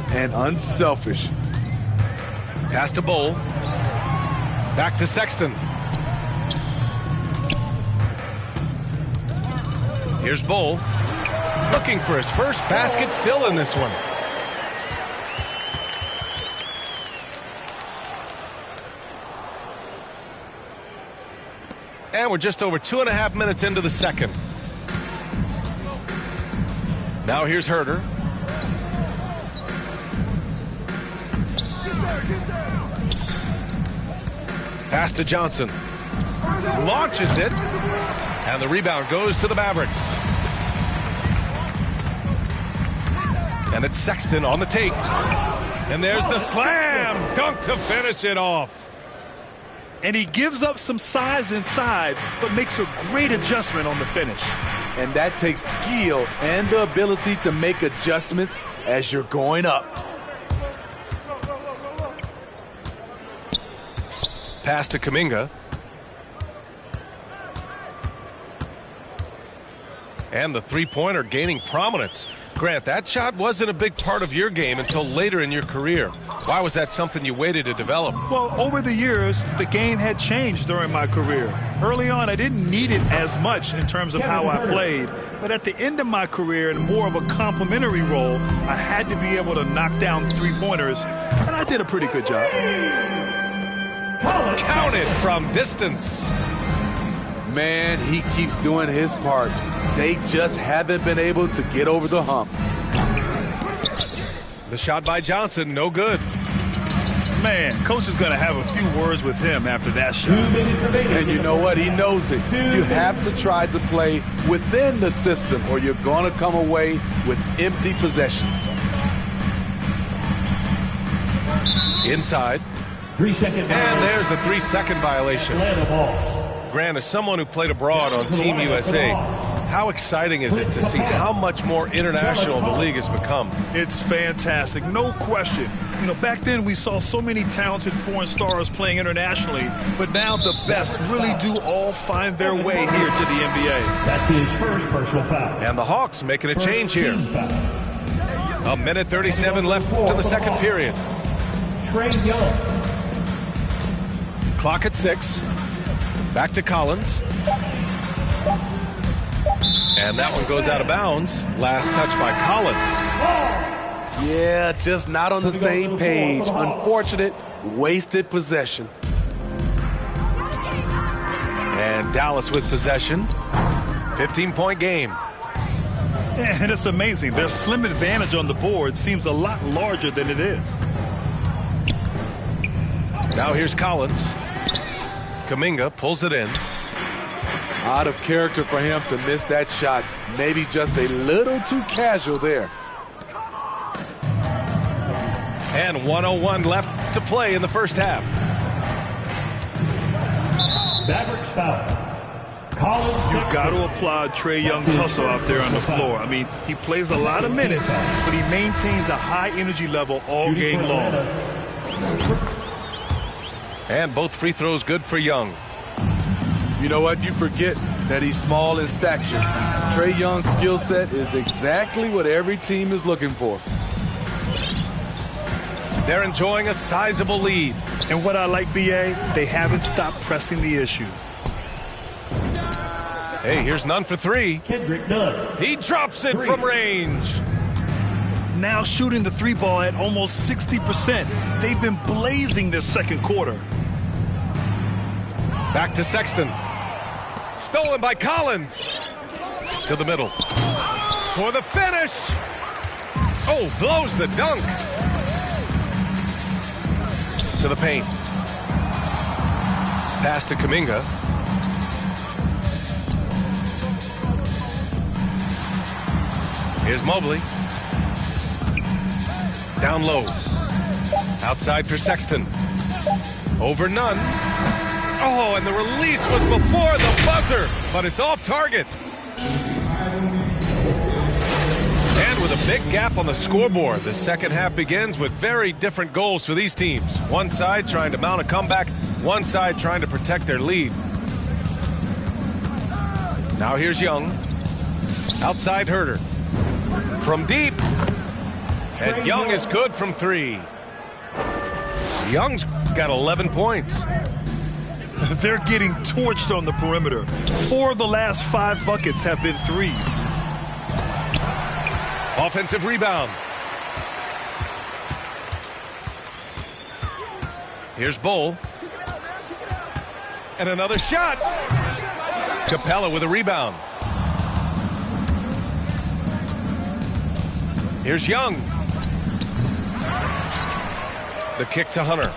and unselfish. Pass to Bowl. Back to Sexton. Here's Bowl. Looking for his first basket, still in this one. And we're just over 2.5 minutes into the second. Now here's Herder. Pass to Johnson. Launches it. And the rebound goes to the Mavericks. And it's Sexton on the take. And there's the slam dunk to finish it off. And he gives up some size inside, but makes a great adjustment on the finish. And that takes skill and the ability to make adjustments as you're going up. Pass to Kuminga. And the three-pointer gaining prominence. Grant, that shot wasn't a big part of your game until later in your career. Why was that something you waited to develop? Well, over the years, the game had changed during my career. Early on, I didn't need it as much in terms of how I played. But at the end of my career, in more of a complementary role, I had to be able to knock down three-pointers, and I did a pretty good job. Counted from distance. Man, he keeps doing his part. They just haven't been able to get over the hump. The shot by Johnson, no good. Man, coach is going to have a few words with him after that shot. And you know what? He knows it. You have to try to play within the system or you're going to come away with empty possessions. Inside. 3 second. And there's a 3-second violation. Grant, as someone who played abroad on Team USA, how exciting is it to see how much more international the league has become? It's fantastic, no question. You know, back then we saw so many talented foreign stars playing internationally, but now the best really do all find their way here to the NBA. That's his first personal foul. And the Hawks making a change here. A minute 37 left to the second period. Trae Young. Clock at 6. Back to Collins. And that one goes out of bounds. Last touch by Collins. Yeah, just not on the same page. Unfortunate, wasted possession. And Dallas with possession. 15-point game. And it's amazing. Their slim advantage on the board seems a lot larger than it is. Now here's Collins. Kuminga pulls it in. Out of character for him to miss that shot. Maybe just a little too casual there. And 1:01 left to play in the first half. Mavericks foul. Collins. You've got to applaud Trae Young's hustle out there on the floor. I mean, he plays a lot of minutes, but he maintains a high energy level all game long. And both free throws good for Young. You know what? You forget that he's small in stature. Trae Young's skill set is exactly what every team is looking for. They're enjoying a sizable lead. And what I like, B.A., they haven't stopped pressing the issue. Hey, here's none for three. Kendrick Nunn. He drops it from range. Now shooting the three ball at almost 60%. They've been blazing this second quarter. Back to Sexton. Stolen by Collins. To the middle. For the finish. Oh, blows the dunk. To the paint. Pass to Kuminga. Here's Mobley. Down low. Outside for Sexton. Over Nunn. Oh, and the release was before the buzzer, but it's off target. And with a big gap on the scoreboard, the second half begins with very different goals for these teams. One side trying to mount a comeback, one side trying to protect their lead. Now here's Young. Outside Herder. From deep. And Young is good from 3. Young's got 11 points. They're getting torched on the perimeter. 4 of the last 5 buckets have been threes. Offensive rebound. Here's Bull. And another shot. Capella with a rebound. Here's Young. The kick to Hunter.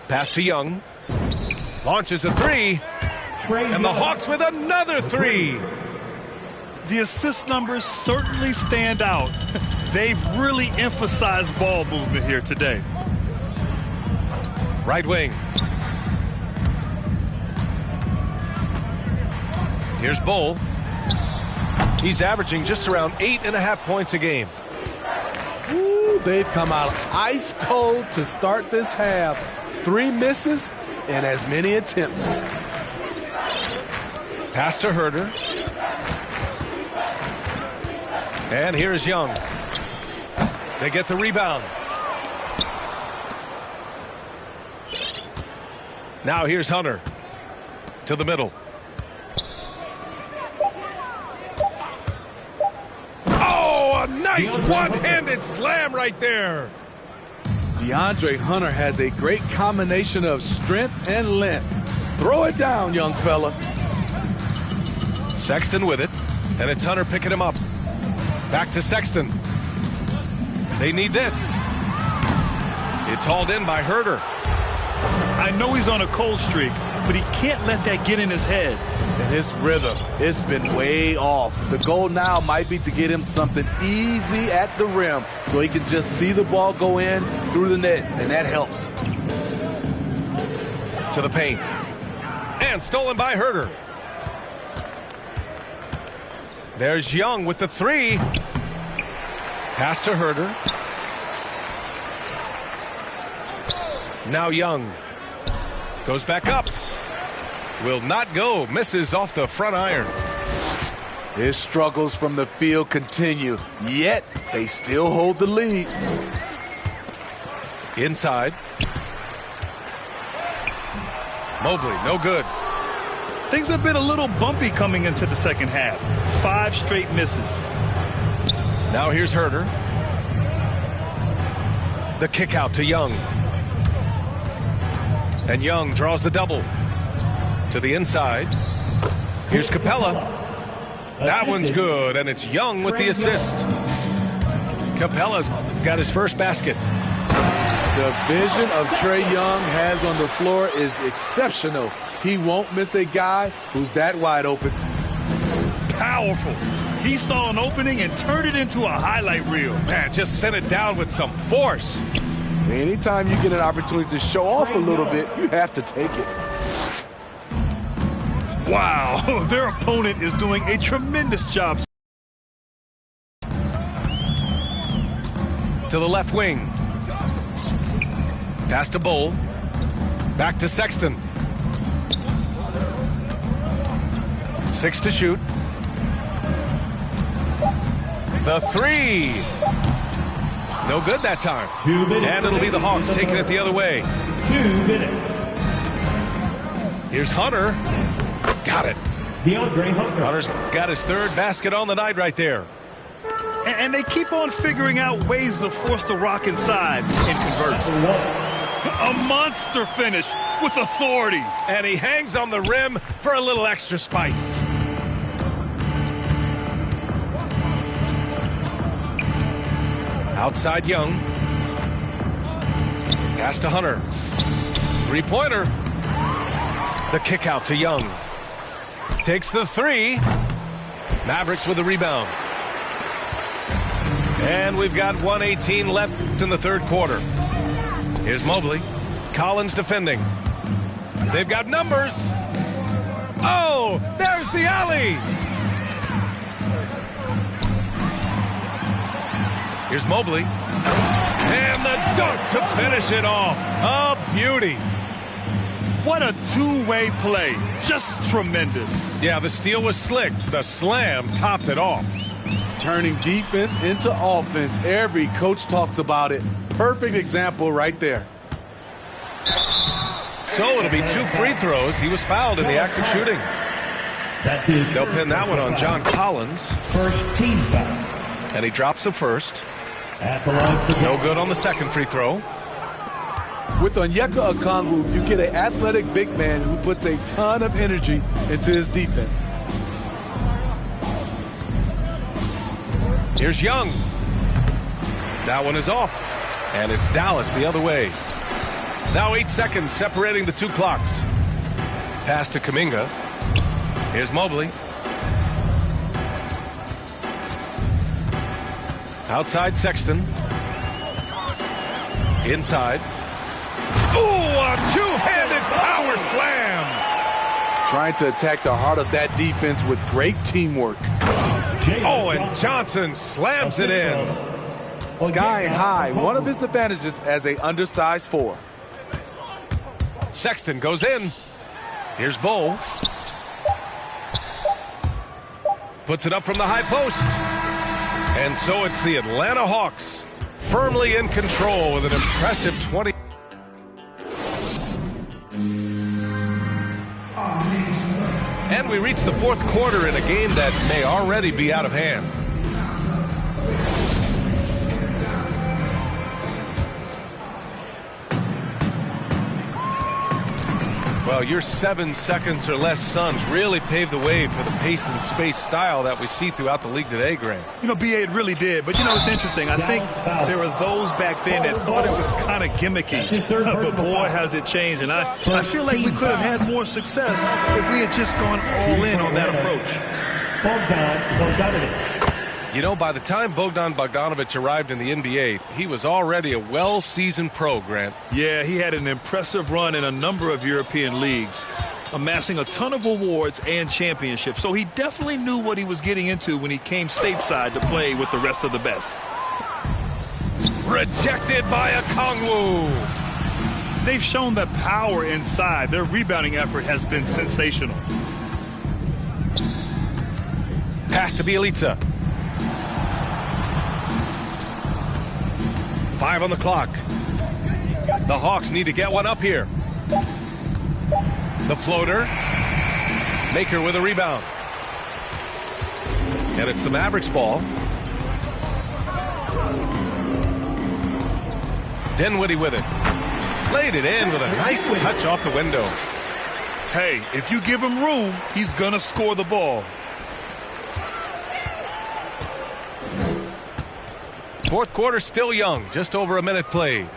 Pass to Young. Launches a 3. And the Hawks with another 3. The assist numbers certainly stand out. They've really emphasized ball movement here today. Right wing. Here's Bull. He's averaging just around 8.5 points a game. Ooh, they've come out ice cold to start this half. 3 misses and as many attempts. Pass to Herder. And here's Young. They get the rebound. Now here's Hunter. To the middle. Oh, a nice one-handed slam right there. DeAndre Hunter has a great combination of strength and length. Throw it down, young fella. Sexton with it. And it's Hunter picking him up. Back to Sexton. They need this. It's hauled in by Herder. I know he's on a cold streak, but he can't let that get in his head. And his rhythm, it's been way off. The goal now might be to get him something easy at the rim so he can just see the ball go in through the net, and that helps. To the paint. And stolen by Herder. There's Young with the 3. Pass to Herder. Now Young. Goes back up. Will not go. Misses off the front iron. His struggles from the field continue, yet they still hold the lead. Inside. Mobley, no good. Things have been a little bumpy coming into the second half. 5 straight misses. Now here's Herder. The kick out to Young. And Young draws the double. To the inside. Here's Capella. That one's good, and it's Young with the assist. Capella's got his first basket. The vision of Trae Young has on the floor is exceptional. He won't miss a guy who's that wide open. Powerful. He saw an opening and turned it into a highlight reel. Man, just sent it down with some force. Anytime you get an opportunity to show off a little bit, you have to take it. Wow, their opponent is doing a tremendous job. To the left wing. Pass to Bull. Back to Sexton. 6 to shoot. The 3. No good that time. 2 minutes. And it'll be the Hawks taking it the other way. 2 minutes. Here's Hunter. Got it. DeAndre Hunter. Hunter's got his 3rd basket on the night right there. And they keep on figuring out ways to force the rock inside and convert. A monster finish with authority. And he hangs on the rim for a little extra spice. Outside Young. Pass to Hunter. 3-pointer. The kick out to Young. Takes the 3. Mavericks with the rebound. And we've got 1:18 left in the 3rd quarter. Here's Mobley. Collins defending. They've got numbers. Oh, there's the alley. Here's Mobley. And the dunk to finish it off. A beauty. What a two-way play. Just tremendous. Yeah, the steal was slick. The slam topped it off. Turning defense into offense. Every coach talks about it. Perfect example right there. So it'll be 2 free throws. He was fouled in the act of shooting. That's his. They'll pin that one on John Collins. First team foul. And he drops the first. At the line for No good on the second free throw. With Onyeka Okongwu, you get an athletic big man who puts a ton of energy into his defense. Here's Young. That one is off. And it's Dallas the other way. Now 8 seconds separating the 2 clocks. Pass to Kuminga. Here's Mobley. Outside Sexton. Inside. Ooh, a two-handed power slam. Trying to attack the heart of that defense with great teamwork. Oh, and Johnson slams it in. Sky high, one of his advantages as a undersized 4. Sexton goes in. Here's Bo. Puts it up from the high post. And so it's the Atlanta Hawks firmly in control with an impressive 20. And we reach the 4th quarter in a game that may already be out of hand. Well, your 7 seconds or less Suns really paved the way for the pace and space style that we see throughout the league today, Grant. You know, BA, it really did. But, you know, it's interesting. I think there were those back then that thought it was kind of gimmicky. But, boy, has it changed. And I feel like we could have had more success if we had just gone all in on that approach. You know, by the time Bogdan Bogdanovic arrived in the NBA, he was already a well-seasoned pro, Grant. Yeah, he had an impressive run in a number of European leagues, amassing a ton of awards and championships. So he definitely knew what he was getting into when he came stateside to play with the rest of the best. Rejected by Okongwu. They've shown that power inside. Their rebounding effort has been sensational. Pass to Bjelica. 5 on the clock. The Hawks need to get one up here. The floater. Maker with a rebound. And it's the Mavericks ball. Dinwiddie with it. Played it in with a nice touch off the window. Hey, if you give him room, he's going to score the ball. 4th quarter still young, just over a minute played.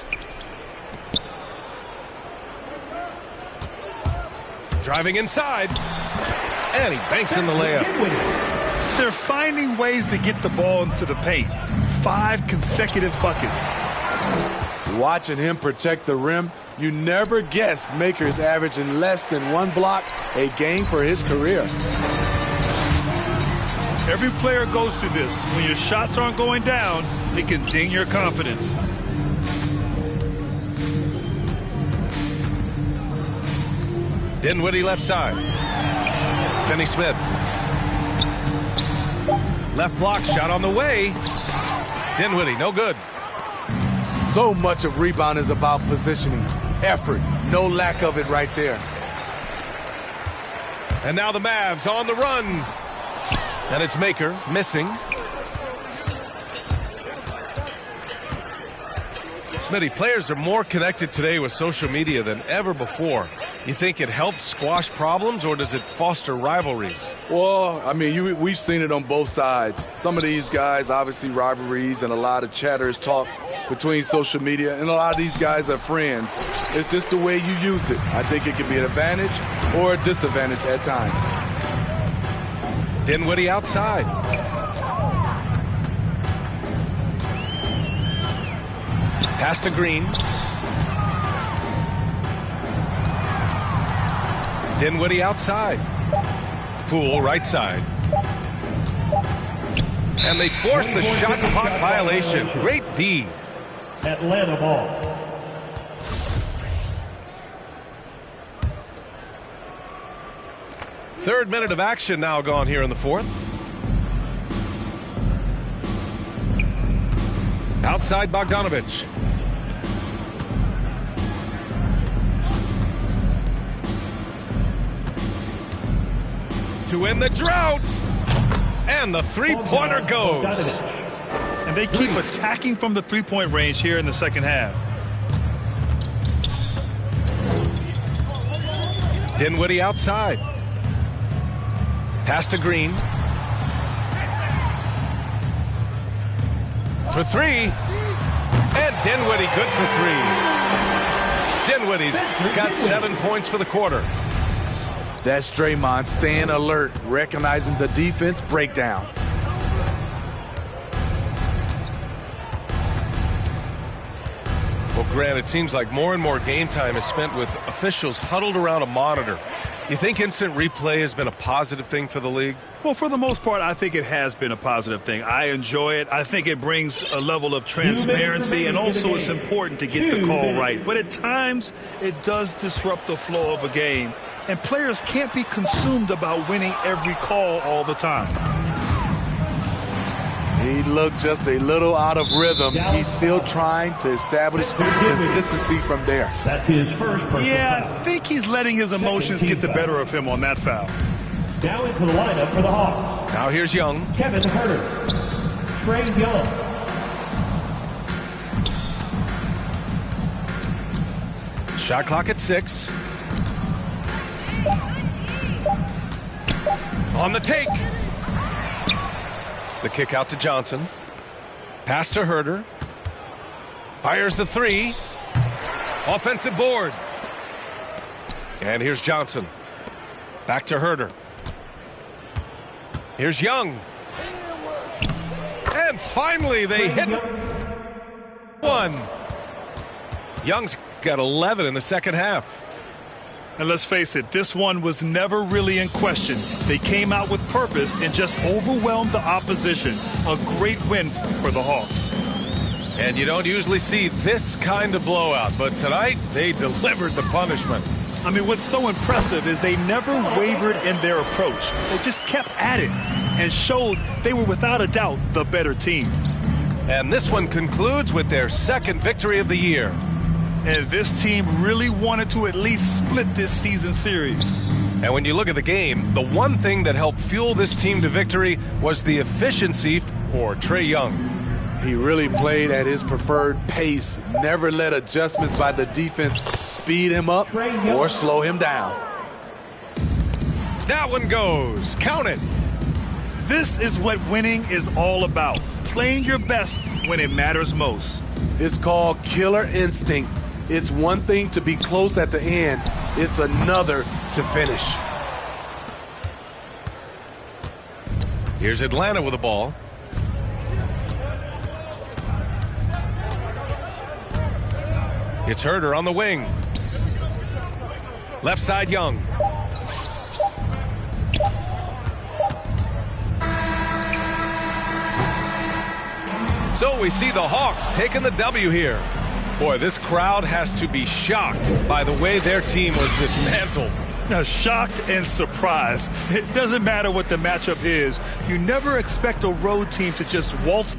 Driving inside, and he banks in the layup. They're finding ways to get the ball into the paint. 5 consecutive buckets. Watching him protect the rim, you never guess Maker's averaging less than 1 block a game for his career. Every player goes through this. When your shots aren't going down, it can ding your confidence. Dinwiddie left side. Finney-Smith. Left block shot on the way. Dinwiddie, no good. So much of rebound is about positioning. Effort, no lack of it right there. And now the Mavs on the run. And it's Maker missing. Smitty, players are more connected today with social media than ever before. You think it helps squash problems, or does it foster rivalries? Well, I mean, we've seen it on both sides. Some of these guys, obviously rivalries and a lot of chatters talk between social media, and a lot of these guys are friends. It's just the way you use it. I think it can be an advantage or a disadvantage at times. Dinwiddie outside. Pass to Green. Dinwiddie outside. Poole right side. And they force the shot clock violation. Great D. Atlanta ball. Third minute of action now gone here in the 4th. Outside Bogdanovich. To end the drought. And the three-pointer goes. And they keep attacking from the three-point range here in the second half. Dinwiddie outside. Pass to Green. For three. And Dinwiddie good for three. Dinwiddie's got 7 points for the quarter. That's Draymond staying alert, recognizing the defense breakdown. Well, Grant, it seems like more and more game time is spent with officials huddled around a monitor. You think instant replay has been a positive thing for the league? Well, for the most part, I think it has been a positive thing. I enjoy it. I think it brings a level of transparency, and also it's important to get the call right. But at times, it does disrupt the flow of a game, and players can't be consumed about winning every call all the time. He looked just a little out of rhythm. He's still trying to establish consistency from there. That's his first personal Yeah, foul. I think he's letting his emotions get the better of him on that foul. Now into the lineup for the Hawks. Now here's Young. Kevin Huerter. Trae Young. Shot clock at 6. On the take. The kick out to Johnson. Pass to Huerter. Fires the three. Offensive board. And here's Johnson. Back to Huerter. Here's Young. And finally they hit one. Young's got 11 in the second half. And let's face it, this one was never really in question. They came out with purpose and just overwhelmed the opposition. A great win for the Hawks. And you don't usually see this kind of blowout, but tonight they delivered the punishment. I mean, what's so impressive is they never wavered in their approach. They just kept at it and showed they were without a doubt the better team. And this one concludes with their second victory of the year. And this team really wanted to at least split this season series. And when you look at the game, the one thing that helped fuel this team to victory was the efficiency for Trae Young. He really played at his preferred pace, never let adjustments by the defense speed him up or slow him down. That one goes. Count it. This is what winning is all about. Playing your best when it matters most. It's called killer instinct. It's one thing to be close at the end. It's another to finish. Here's Atlanta with the ball. It's Huerter on the wing. Left side, Young. So we see the Hawks taking the W here. Boy, this crowd has to be shocked by the way their team was dismantled. Now, shocked and surprised. It doesn't matter what the matchup is. You never expect a road team to just waltz